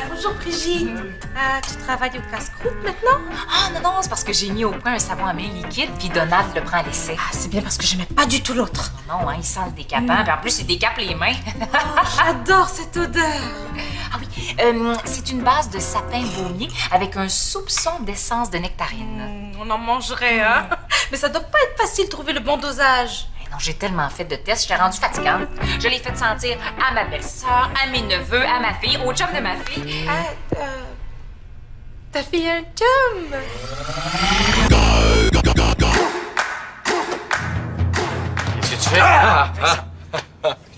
Bonjour Brigitte. Tu travailles au casse-croûte maintenant? Ah non, c'est parce que j'ai mis au point un savon à main liquide, puis Donald le prend à l'essai. Ah, c'est bien parce que j'aimais pas du tout l'autre. Non, hein, il sent le décapant, puis en plus, il décape les mains. J'adore cette odeur. Ah oui, c'est une base de sapin baumier avec un soupçon d'essence de nectarine. On en mangerait, hein? Mais ça doit pas être facile de trouver le bon dosage. Non, j'ai tellement fait de tests, j'étais rendue fatigante. Je l'ai fait sentir à ma belle-sœur, à mes neveux, à ma fille, au chum de ma fille. T'as fait un chum? Qu'est-ce que tu fais?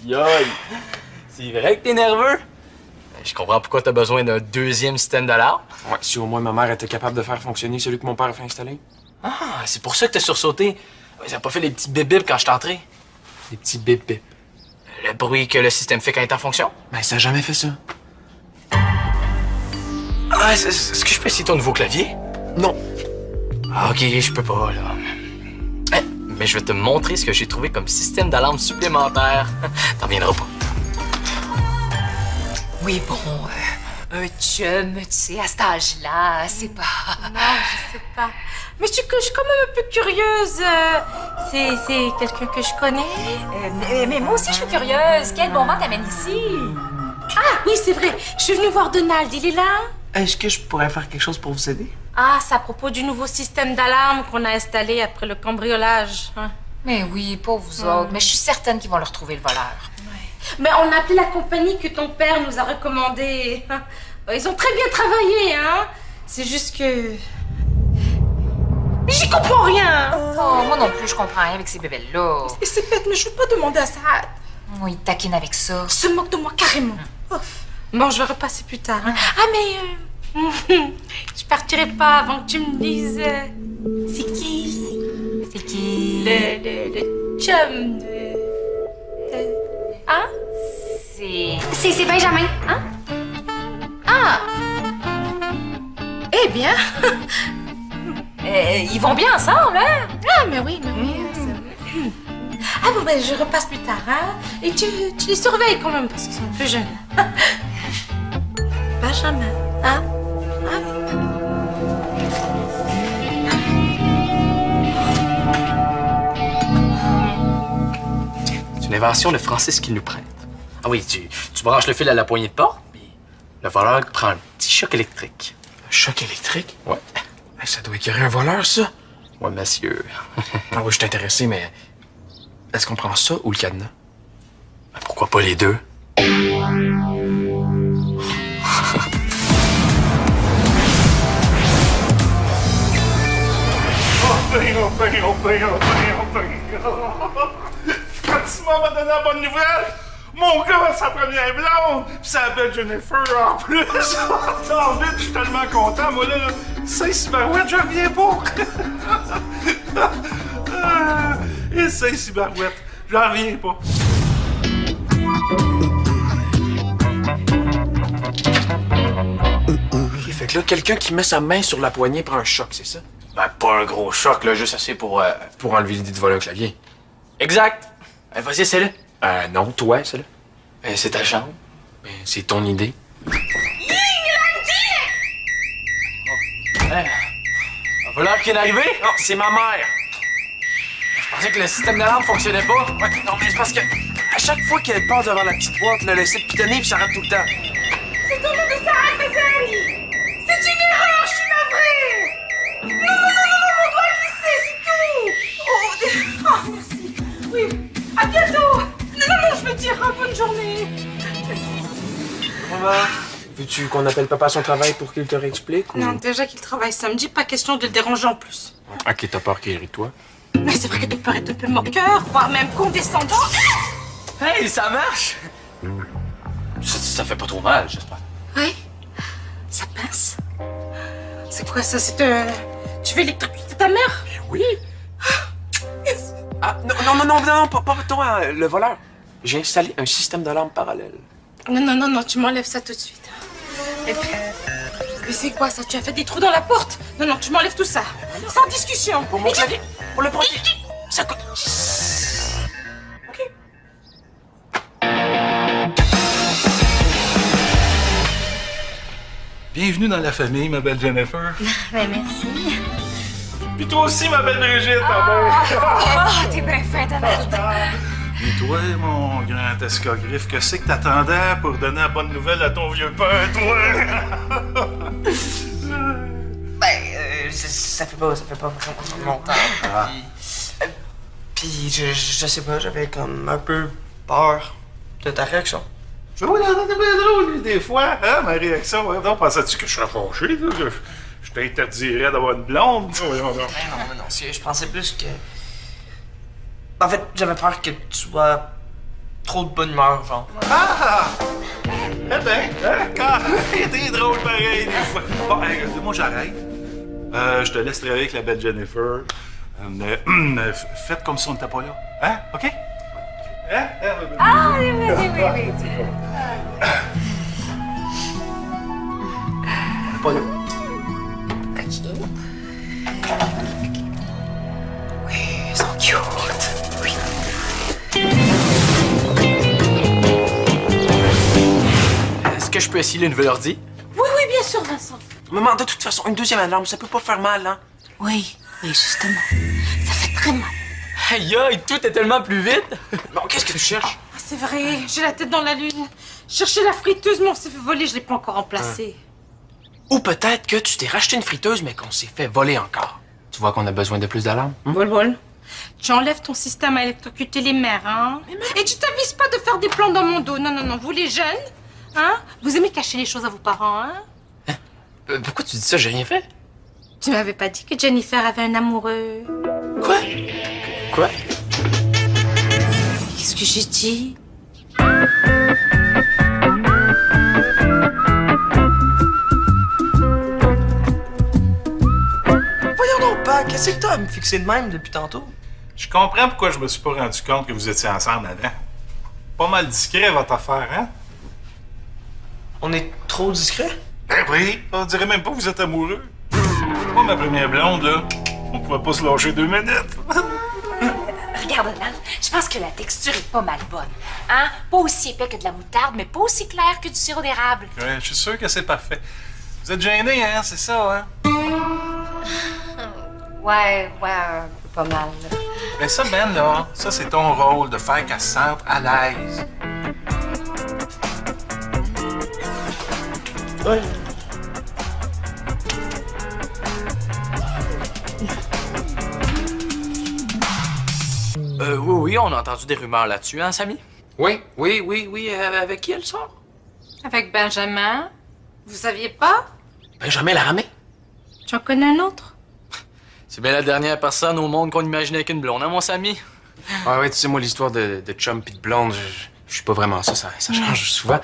Yoï! C'est vrai que t'es nerveux? Je comprends pourquoi t'as besoin d'un deuxième système d'alarme. Ouais, si au moins ma mère était capable de faire fonctionner celui que mon père a fait installer. Ah, c'est pour ça que t'as sursauté. Ils ont pas fait les petits bip-bip quand je suis entré. Des petits bip-bip. Le bruit que le système fait quand il est en fonction. Ben, ça a jamais fait ça. Ah, est-ce que je peux essayer ton nouveau clavier? Non. Ah, ok, je peux pas, là. Mais je vais te montrer ce que j'ai trouvé comme système d'alarme supplémentaire. T'en reviendras pas. Oui, bon, un chum, tu sais, à cet âge-là, c'est pas... Non, je sais pas. Mais je suis quand même un peu curieuse. C'est quelqu'un que je connais? mais moi aussi, je suis curieuse. Quel bon vent t'amène ici? Ah oui, c'est vrai. Je suis venue voir Donald. Il est là? Est-ce que je pourrais faire quelque chose pour vous aider? Ah, c'est à propos du nouveau système d'alarme qu'on a installé après le cambriolage. Hein. Mais oui, pas vous autres. Mais je suis certaine qu'ils vont leur trouver le voleur. Mais on a appelé la compagnie que ton père nous a recommandée. Ils ont très bien travaillé, hein? C'est juste que... J'y comprends rien! Oh, moi non plus, je comprends rien avec ces bébelles-là. Et c'est bête, mais je veux pas demander à Saad. Oh, ils taquinent avec ça. Il se moque de moi carrément. Ouf. Bon, je vais repasser plus tard. Hein. Ah, mais... je partirai pas avant que tu me dises... c'est qui? C'est qui? Le chum Hein? C'est Benjamin. Hein? Ah! Eh bien... ils vont bien ensemble, hein? Ah, mais oui. Ah bon, ben je repasse plus tard, hein? Et tu les surveilles quand même, parce qu'ils sont plus jeunes. Benjamin, hein? Ah oui. C'est une invention de Francis qui nous prête. Ah oui, tu branches le fil à la poignée de porte, puis le voleur prend un petit choc électrique. Un choc électrique? Ouais. Hey, ça doit écœurer un voleur, ça. Ouais, monsieur. Ah oui, je suis intéressé, mais... Est-ce qu'on prend ça ou le cadenas? Ben, pourquoi pas les deux? Quand Simon m'a donné la bonne nouvelle, mon gars a sa première blonde, pis sa belle Jennifer en plus. Attends vite, je suis tellement content, moi là, Saint-Cybarouette, je reviens pas. Et Saint-Cybarouette, je reviens pas. OK, fait que là, quelqu'un qui met sa main sur la poignée prend un choc, c'est ça? Ben, pas un gros choc, là, juste assez pour... Pour enlever l'idée de voler un clavier. Exact! Vas-y, essaie-le. Non, toi, c'est là. C'est ta chambre. Ben, c'est ton idée. Un voleur qui est arrivé? Non, c'est ma mère! Je pensais que le système d'alarme fonctionnait pas. Ouais, non, mais c'est parce que à chaque fois qu'elle passe devant la petite boîte, là, elle essaie de pitonner puis ça rate tout le temps. C'est au nom de Sarah Kazali! C'est une erreur, je suis navrée! Non, on doit glisser, c'est tout! Oh, merci. Oui, à bientôt! Non, je veux dire, bonne journée! Maman, veux-tu qu'on appelle papa à son travail pour qu'il te réexplique? Ou... Non, déjà qu'il travaille samedi, pas question de le déranger en plus. Ok, t'as peur qu'il rit de toi? Mais c'est vrai que tu peux être un peu moqueur, voire même condescendant. Hey, ça marche! Ça fait pas trop mal, j'espère. Oui, ça pince. C'est quoi ça? C'est un... Tu veux électrocuter ta mère? Oui. Ah, non, pas toi, le voleur. J'ai installé un système d'alarme parallèle. Non, tu m'enlèves ça tout de suite. Et puis... Mais c'est quoi ça? Tu as fait des trous dans la porte? Non, tu m'enlèves tout ça. Sans discussion. Pour mon clavier, pour le protéger. Ça coûte... OK. Bienvenue dans la famille, ma belle Jennifer. Ben, merci. Puis toi aussi, ma belle Brigitte, ta mère. Oh, t'es bien fin, Donald. Et toi, mon grand escogriffe, que c'est que t'attendais pour donner la bonne nouvelle à ton vieux père, toi? Ça fait pas vraiment longtemps. Puis je sais pas, j'avais comme un peu peur de ta réaction. Oui, c'est bien drôle, des fois, hein, ma réaction. Ouais. Non, pensais-tu que je serais fâché, là? Que je t'interdirais d'avoir une blonde? Voyons donc. Non, je pensais plus que... En fait, j'avais peur que tu sois trop de bonne humeur, genre. Ah! Eh ben, hein, quand... t'es drôle pareil, des fois. Bon, hey, moi, j'arrête. Je te laisse travailler avec la belle Jennifer. Faites comme si on n'était pas là. Hein? OK? Hein? Ah, oui. Pas là. OK. Oui, ils sont cute. Oui. Est-ce que je peux essayer le nouvel ordi? Oui, bien sûr, Vincent. Maman, de toute façon, une deuxième alarme, ça peut pas faire mal, hein? Oui, justement. Ça fait très mal. Aïe, aïe, tout est tellement plus vite! Bon, qu'est-ce que tu cherches? Ah, c'est vrai, j'ai la tête dans la lune. Chercher la friteuse, mais on s'est fait voler, je l'ai pas encore remplacée. Ou peut-être que tu t'es racheté une friteuse, mais qu'on s'est fait voler encore. Tu vois qu'on a besoin de plus d'alarmes? Bol. Tu enlèves ton système à électrocuter les mères, hein? Et tu t'avises pas de faire des plans dans mon dos. Non, vous les jeunes, hein? Vous aimez cacher les choses à vos parents, hein? Pourquoi tu dis ça? J'ai rien fait. Tu m'avais pas dit que Jennifer avait un amoureux. Quoi? Quoi? Qu'est-ce que j'ai dit? Voyons donc, pas, qu'est-ce que t'as à me fixer de même depuis tantôt? Je comprends pourquoi je me suis pas rendu compte que vous étiez ensemble avant. Pas mal discret, votre affaire, hein? On est trop discret? Ben oui, on dirait même pas que vous êtes amoureux. Moi, ma première blonde, là, on pouvait pas se lâcher 2 minutes. Regarde, Donald, je pense que la texture est pas mal bonne. Hein? Pas aussi épais que de la moutarde, mais pas aussi clair que du sirop d'érable. Ouais, je suis sûr que c'est parfait. Vous êtes gênés, hein? C'est ça, hein? Ouais, un peu pas mal. Là. Ben ça, Ben, là, ça, c'est ton rôle, de faire qu'elle se sente à l'aise. Ouais. Oui, on a entendu des rumeurs là-dessus, hein, Samy? Oui. Avec qui elle sort? Avec Benjamin. Vous saviez pas? Benjamin Laramé. Tu en connais un autre? C'est bien la dernière personne au monde qu'on imaginait avec une blonde, hein, mon Samy? Ah ouais, tu sais, moi, l'histoire de chum pis de blonde, je suis pas vraiment ça change souvent.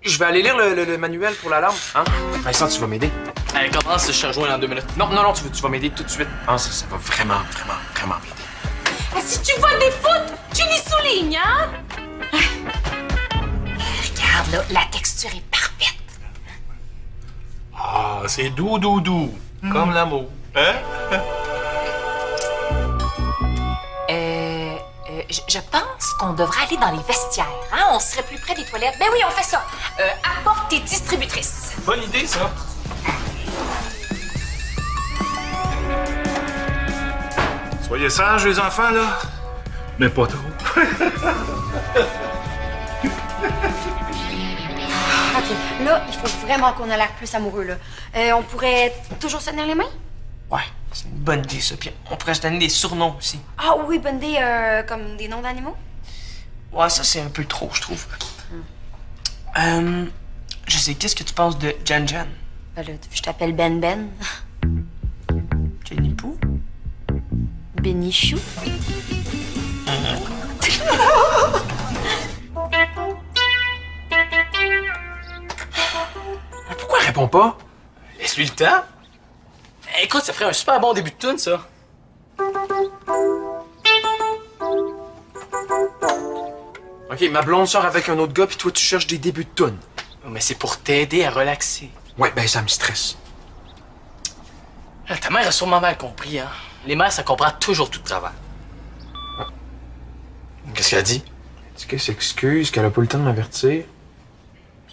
Je vais aller lire le manuel pour l'alarme, hein? Vincent, tu vas m'aider? Allez, commence, je te rejoins dans 2 minutes. Non, tu vas m'aider tout de suite. Ah, ça va vraiment m'aider. Ah, si tu vois des fautes, tu les soulignes, hein? Regarde, là, la texture est parfaite. Ah, c'est doux, comme l'amour. Hein? Je pense qu'on devrait aller dans les vestiaires, hein? On serait plus près des toilettes. Ben oui, on fait ça. Apporte tes distributrices. Bonne idée, ça. Soyez sages, les enfants, là. Mais pas trop. OK, là, je trouve vraiment qu'on a l'air plus amoureux, là. On pourrait toujours se tenir les mains? Ouais, c'est une bonne idée, ça. Puis on pourrait se donner des surnoms aussi. Ah oui, bonne idée, comme des noms d'animaux? Ouais, ça, c'est un peu trop, je trouve. Je sais, qu'est-ce que tu penses de Jan? Ben là, je t'appelle Ben. Jenny Poo? Benichou? Pourquoi elle répond pas? Laisse-lui le temps. Écoute, ça ferait un super bon début de tune, ça. OK, ma blonde sort avec un autre gars, puis toi, tu cherches des débuts de tune. Mais c'est pour t'aider à relaxer. Ouais, ben ça me stresse. Ah, ta mère a sûrement mal compris, hein. Les mères, ça comprend toujours tout de travers. Qu'est-ce qu'elle a dit? Elle dit qu'elle s'excuse, qu'elle a pas eu le temps de m'avertir.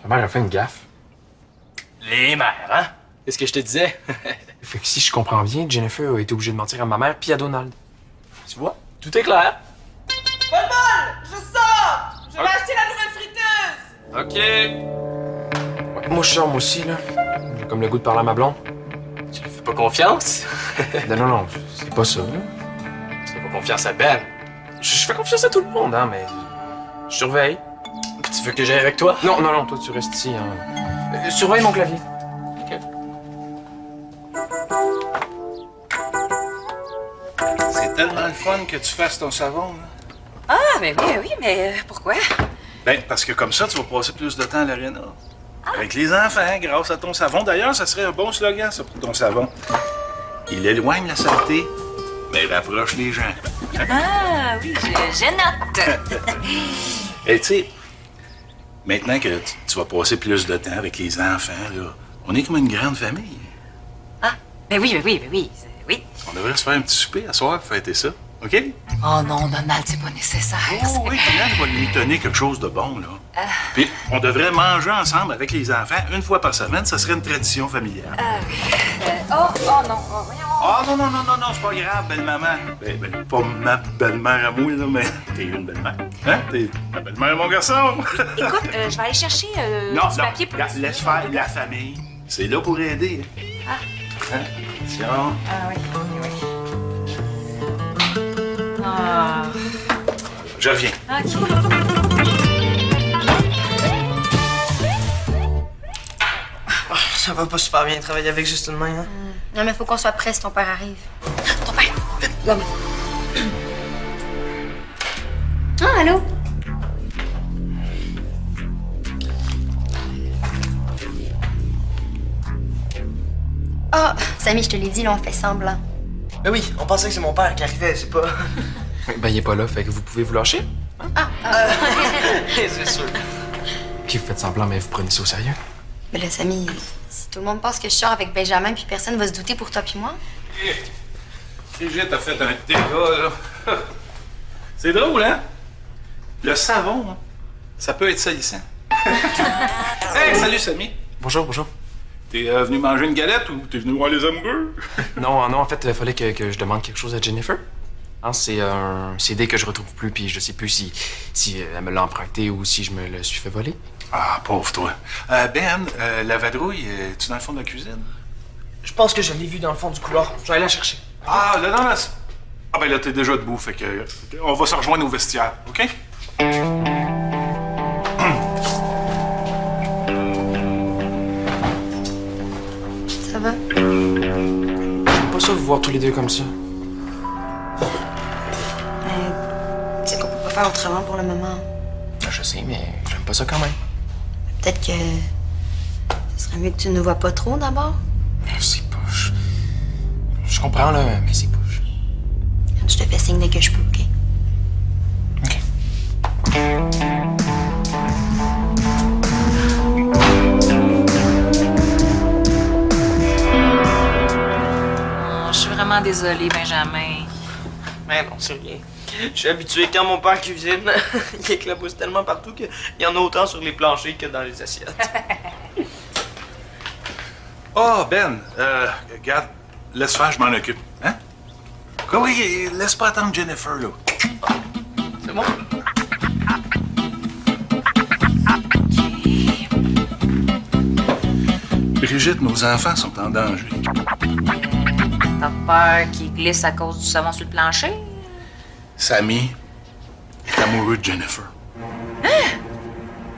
Sa mère a fait une gaffe. Les mères, hein? C'est ce que je te disais. Fait que si je comprends bien, Jennifer a été obligée de mentir à ma mère puis à Donald. Tu vois, tout est clair. Je sors! Je vais acheter la nouvelle friteuse! OK. Ouais, moi, je sors, moi aussi, là. J'ai comme le goût de parler à ma blonde. Tu lui fais pas confiance? Non, c'est pas ça, là. Tu fais pas confiance à Ben. Je fais confiance à tout le monde, hein, mais... Je surveille. Puis tu veux que j'aille avec toi? Non, toi, tu restes ici, hein. Surveille mon clavier. C'est tellement le fun que tu fasses ton savon, là. Ah, mais oui, mais pourquoi? Ben, parce que comme ça, tu vas passer plus de temps à l'aréna. Avec les enfants, grâce à ton savon. D'ailleurs, ça serait un bon slogan, ça, pour ton savon. Il éloigne la saleté, mais rapproche les gens. Ah, oui, je note. Et tu sais, maintenant que tu vas passer plus de temps avec les enfants, là, on est comme une grande famille. Ah, ben oui. On devrait se faire un petit souper à soir pour fêter ça, OK? Oh non, Donald, c'est pas nécessaire. Oh oui, Donald va lui donner quelque chose de bon, là. Puis on devrait manger ensemble avec les enfants une fois par semaine. Ça serait une tradition familiale. Oh non, voyons. Ah non, c'est pas grave, belle-maman. Ben, pas ma belle-mère à moi, là, mais t'es une belle-mère. Hein? T'es ma belle-mère à mon garçon. Écoute, je vais aller chercher Non, du papier pour... laisse faire la famille. C'est là pour aider. Ah. Hein? Attention. Ah oui. Ah. Je reviens. OK. Ça va pas super bien travailler avec juste une main, hein? Non, mais faut qu'on soit prêt si ton père arrive. Ton père. Gomme. Ah, allô? Ah, Samy, je te l'ai dit, là, on fait semblant. Mais oui, on pensait que c'est mon père qui arrivait, c'est pas... Ben, il est pas là, fait que vous pouvez vous lâcher. c'est sûr. Puis vous faites semblant, mais vous prenez ça au sérieux. Mais là, Samy, si tout le monde pense que je sors avec Benjamin puis personne va se douter pour toi puis moi... Brigitte a fait un dégât, là. C'est drôle, hein? Le savon, hein, ça peut être salissant. Hey, salut, Samy. Bonjour. T'es venu manger une galette ou t'es venu voir les amoureux? Non, en fait, il fallait que je demande quelque chose à Jennifer. Hein, c'est un CD que je retrouve plus, puis je sais plus si elle me l'a emprunté ou si je me le suis fait voler. Ah, pauvre toi. Ben, la vadrouille, es-tu dans le fond de la cuisine? Je pense que je l'ai vu dans le fond du couloir. Je vais aller la chercher. Ah, là. Ah, ben là, t'es déjà debout, fait que on va se rejoindre au vestiaire, OK? Ça va? J'aime pas ça vous voir tous les deux comme ça. Tu sais qu'on peut pas faire autrement pour le moment. Ben, je sais, mais j'aime pas ça quand même. Peut-être que... ce serait mieux que tu ne nous vois pas trop, d'abord. C'est poche. Je comprends, là, mais c'est poche. Je te fais signe dès que je peux, OK? OK. Oh, je suis vraiment désolée, Benjamin. Mais non, c'est rien. Je suis habitué quand mon père cuisine, il éclabousse tellement partout qu'il y en a autant sur les planchers que dans les assiettes. Oh, Ben, regarde, laisse faire, je m'en occupe. Hein? Oui, laisse pas attendre Jennifer, là. C'est bon? Brigitte, nos enfants sont en danger. T'as peur qu'il glisse à cause du savon sur le plancher? Sammy est amoureux de Jennifer.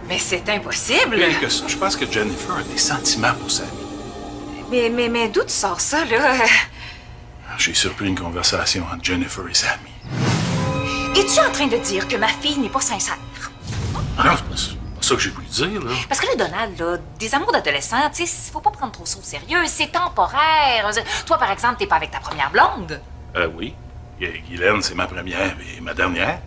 Mais c'est impossible! Rien que ça, je pense que Jennifer a des sentiments pour Sammy. Mais d'où tu sors ça, là? J'ai surpris une conversation entre Jennifer et Sammy. Es-tu en train de dire que ma fille n'est pas sincère? Ah non, c'est pas ça que j'ai voulu dire, là. Parce que là, Donald, là, des amours d'adolescents, tu sais, faut pas prendre trop ça au sérieux, c'est temporaire. Toi, par exemple, t'es pas avec ta première blonde. Oui. Guylaine, c'est ma première et ma dernière.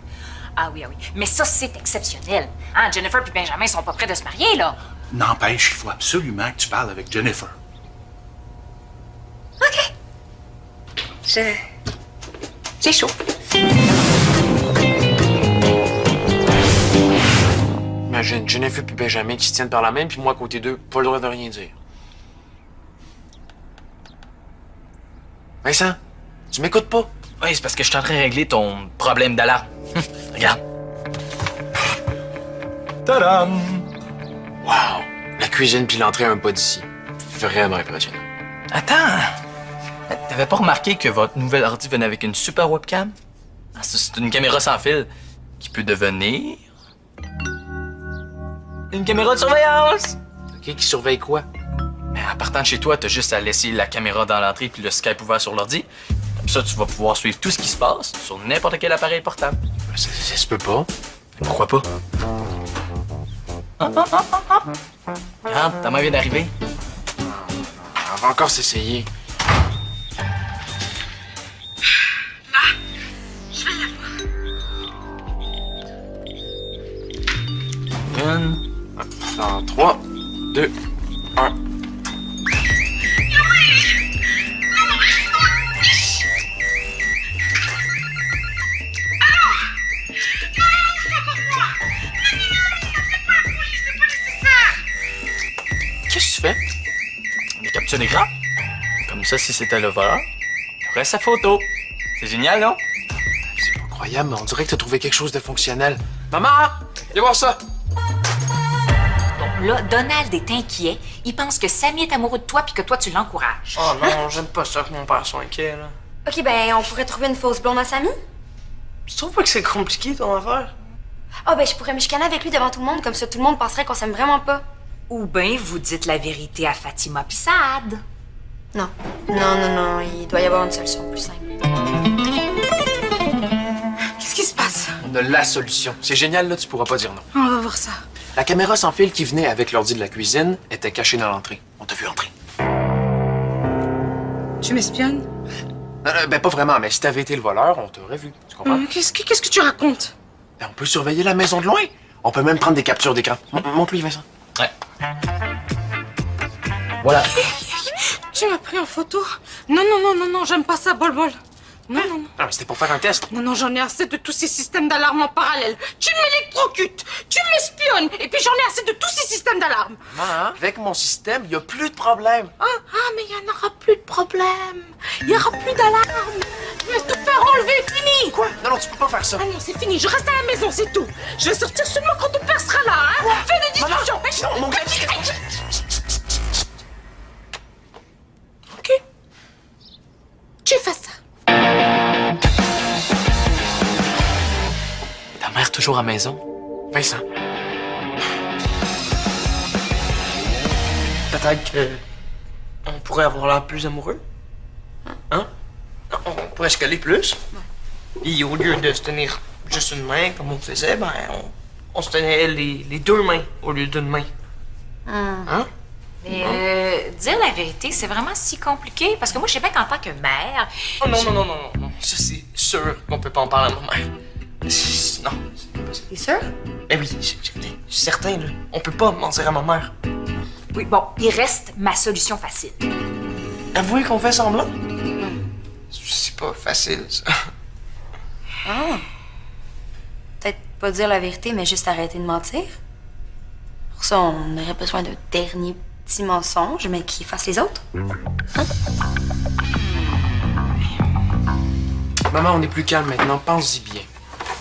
Ah oui. Mais ça, c'est exceptionnel. Hein, Jennifer puis Benjamin sont pas prêts de se marier, là. N'empêche, il faut absolument que tu parles avec Jennifer. OK. J'ai chaud. Imagine, Jennifer puis Benjamin qui se tiennent par la main, puis moi à côté d'eux, pas le droit de rien dire. Vincent, tu m'écoutes pas? Oui, c'est parce que je suis en train de régler ton problème d'alarme. Regarde. Tadam! Wow! La cuisine puis l'entrée un pas d'ici. Vraiment impressionnant. Attends! T'avais pas remarqué que votre nouvel ordi venait avec une super webcam? Ah, c'est une caméra sans fil qui peut devenir... une caméra de surveillance! OK, qui surveille quoi? Mais en partant de chez toi, t'as juste à laisser la caméra dans l'entrée puis le Skype ouvert sur l'ordi. Comme ça, tu vas pouvoir suivre tout ce qui se passe sur n'importe quel appareil portable. Ça se peut pas. Pourquoi pas? Regarde, ta mère vient d'arriver. On va encore s'essayer. Une... Dans 3, 2, 1. Qu'est-ce que tu fais? Des captures d'écran. Comme ça, si c'était le voleur, t'aurais sa photo. C'est génial, non? C'est pas croyable, mais on dirait que t'as trouvé quelque chose de fonctionnel. Maman! Viens voir ça! Bon, là, Donald est inquiet. Il pense que Sammy est amoureux de toi puis que toi, tu l'encourages. Oh non, j'aime pas ça que mon père soit inquiet, là. Ok, ben, on pourrait trouver une fausse blonde à Samy? Tu trouves pas que c'est compliqué, ton affaire? Ah, ben, je pourrais me chicaner avec lui devant tout le monde, comme ça tout le monde penserait qu'on s'aime vraiment pas. Ou bien vous dites la vérité à Fatima pis Saad. Non. Non, il doit y avoir une solution plus simple. Qu'est-ce qui se passe? On a la solution. C'est génial, là, tu pourras pas dire non. On va voir ça. La caméra sans fil qui venait avec l'ordi de la cuisine était cachée dans l'entrée. On t'a vu entrer. Tu m'espionnes? Ben, pas vraiment, mais si t'avais été le voleur, on t'aurait vu. Tu comprends? Qu'est-ce que tu racontes? Ben, on peut surveiller la maison de loin. On peut même prendre des captures d'écran. Montre-lui, Vincent. Ouais. Voilà. Tu m'as pris en photo? Non, j'aime pas ça, bol. Non. Non, mais c'était pour faire un test. Non, j'en ai assez de tous ces systèmes d'alarme en parallèle. Tu m'électrocutes, tu m'espionnes, et puis j'en ai assez de tous ces systèmes d'alarme. Maman, avec mon système, il y a plus de problème. Ah, mais il y en aura plus de problème. Il y aura plus d'alarme. Je vais tout faire enlever, fini. Quoi? Non, tu peux pas faire ça. Ah non, c'est fini, je reste à la maison, c'est tout. Je vais sortir seulement quand ton père sera là, hein. Fais des discussions. Non, mon gars, Ok. Tu fais ça. Ta mère toujours à maison? Vincent. Peut-être que... on pourrait avoir l'air plus amoureux. Hein? On pourrait se coller plus. Et au lieu de se tenir juste une main, comme on faisait, ben, on se tenait les deux mains au lieu d'une main. Hein? Mais dire la vérité, c'est vraiment si compliqué. Parce que moi, je sais bien qu'en tant que mère... Oh non. Ça, c'est sûr qu'on peut pas en parler à ma mère. Non, c'est pas possible. T'es sûr? Eh oui, je suis certain, là. On peut pas mentir à ma mère. Oui, bon, il reste ma solution facile. Avouer qu'on fait semblant? C'est pas facile, ça. Ah. Peut-être pas dire la vérité, mais juste arrêter de mentir. Pour ça, on aurait besoin d'un dernier petit mensonge, mais qui efface les autres. Maman, on est plus calme maintenant. Pense-y bien.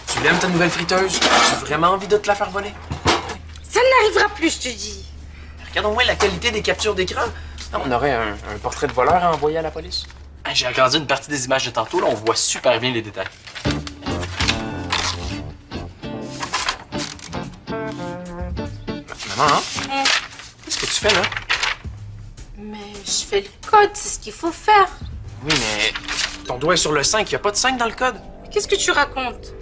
Tu l'aimes, ta nouvelle friteuse? As-tu vraiment envie de te la faire voler? Ça n'arrivera plus, je te dis. Regarde au moins la qualité des captures d'écran. On aurait un portrait de voleur à envoyer à la police. J'ai agrandi une partie des images de tantôt, là, on voit super bien les détails. Maman, hein? Qu'est-ce que tu fais, là? Mais je fais le code, c'est ce qu'il faut faire. Oui, mais ton doigt est sur le 5. Il n'y a pas de 5 dans le code. Qu'est-ce que tu racontes?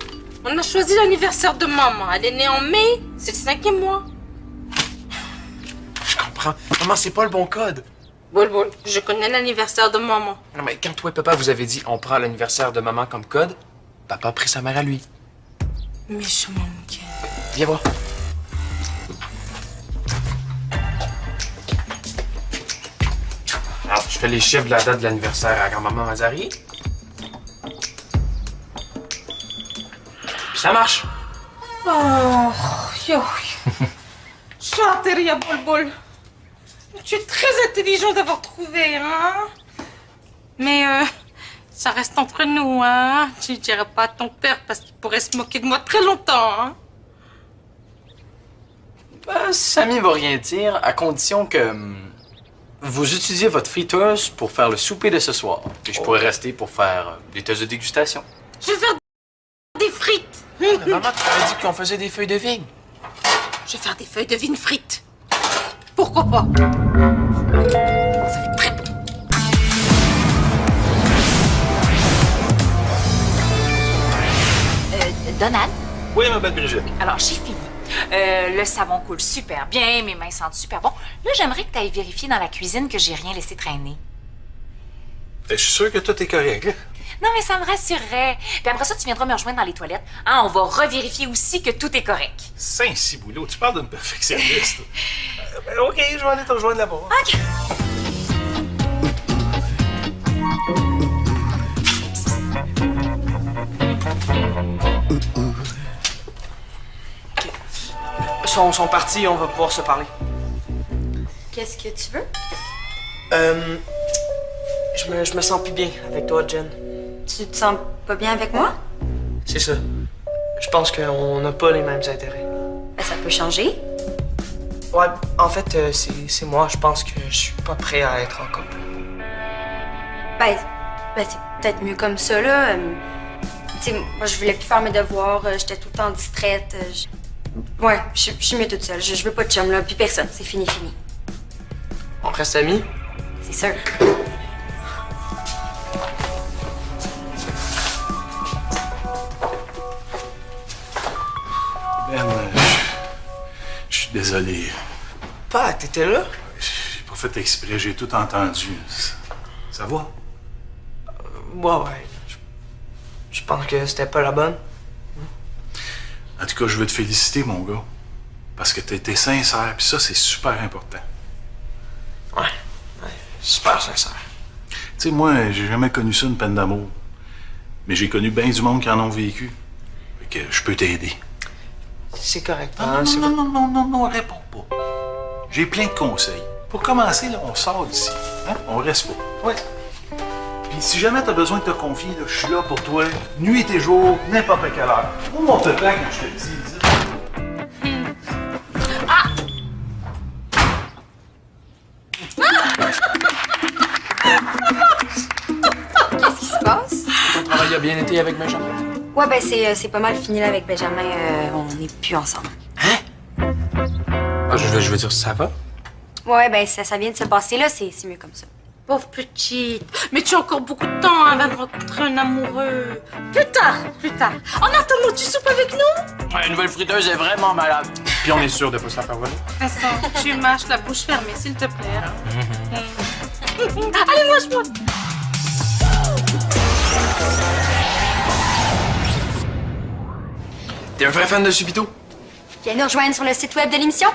On a choisi l'anniversaire de maman. Elle est née en mai, c'est le 5e mois. Je comprends. Maman, c'est pas le bon code. Bol, je connais l'anniversaire de maman. Non, mais quand toi et papa vous avez dit on prend l'anniversaire de maman comme code, papa a pris sa mère à lui. Mais je manque. Viens voir. Alors, je fais les chiffres de la date de l'anniversaire à grand-maman Mazari. Puis ça marche. Oh, yo. Chanteria, Bol. Tu es très intelligent d'avoir trouvé, hein? Mais Ça reste entre nous, hein. Tu ne diras pas à ton père parce qu'il pourrait se moquer de moi très longtemps, hein. Samy va rien dire à condition que vous utilisiez votre friteuse pour faire le souper de ce soir. Et je pourrais rester pour faire des tests de dégustation. Je vais faire des frites. Mais maman, tu avais dit qu'on faisait des feuilles de vigne. Je vais faire des feuilles de vigne frites. Pourquoi pas? Ça fait très bon. Donald? Oui, ma belle Brigitte. Alors, j'ai fini. Le savon coule super bien, mes mains sentent super bon. Là, j'aimerais que tu ailles vérifier dans la cuisine que j'ai rien laissé traîner. Je suis sûr que tout est correct, là. Non, mais ça me rassurerait. Puis après ça, tu viendras me rejoindre dans les toilettes. Hein, on va revérifier aussi que tout est correct. Saint-Ciboulot, tu parles d'une perfectionniste. OK, je vais aller te rejoindre là-bas. OK. Sont partis, on va pouvoir se parler. Qu'est-ce que tu veux? Je me sens plus bien avec toi, Jen. Tu te sens pas bien avec moi? C'est ça. Je pense qu'on n'a pas les mêmes intérêts. Ben, ça peut changer. Ouais, en fait, c'est moi. Je pense que je suis pas prêt à être en couple. Ben c'est peut-être mieux comme ça, là. Tu sais, moi, je voulais plus faire mes devoirs. J'étais tout le temps distraite. Ouais, je suis mieux toute seule. Je veux pas de chum, là. Puis personne. C'est fini. On reste amis? C'est sûr. Ben, je suis désolé. Pas, t'étais là? J'ai pas fait exprès, j'ai tout entendu. Ça va? Ouais. Je pense que c'était pas la bonne. En tout cas, je veux te féliciter, mon gars. Parce que t'as été sincère, puis ça, c'est super important. Ouais, super sincère. Tu sais, moi, j'ai jamais connu ça, une peine d'amour. Mais j'ai connu bien du monde qui en ont vécu. Fait que je peux t'aider. C'est correct. Non, réponds pas. J'ai plein de conseils. Pour commencer, là, on sort d'ici. Hein? On reste pas. Ouais. Puis si jamais t'as besoin de te confier, là, je suis là pour toi, nuit et jour, n'importe quelle heure. Où mon te plaît quand je te le dis? Qu'est-ce qui se passe? Ton travail a bien été avec Benjamin? Ouais, ben c'est pas mal fini là avec Benjamin. On n'est plus ensemble. Ah, je veux dire, ça va? Ouais, ben ça vient de se passer là. C'est mieux comme ça. Pauvre petite. Mais tu as encore beaucoup de temps avant de rencontrer un amoureux. Plus tard. En attendant, tu soupes avec nous? Ouais, une nouvelle friteuse est vraiment malade. Puis on est sûr de pas se la faire voler. Vincent, tu mâches la bouche fermée, s'il te plaît. Allez, mange-moi. T'es un vrai fan de Subito? Viens nous rejoindre sur le site web de l'émission.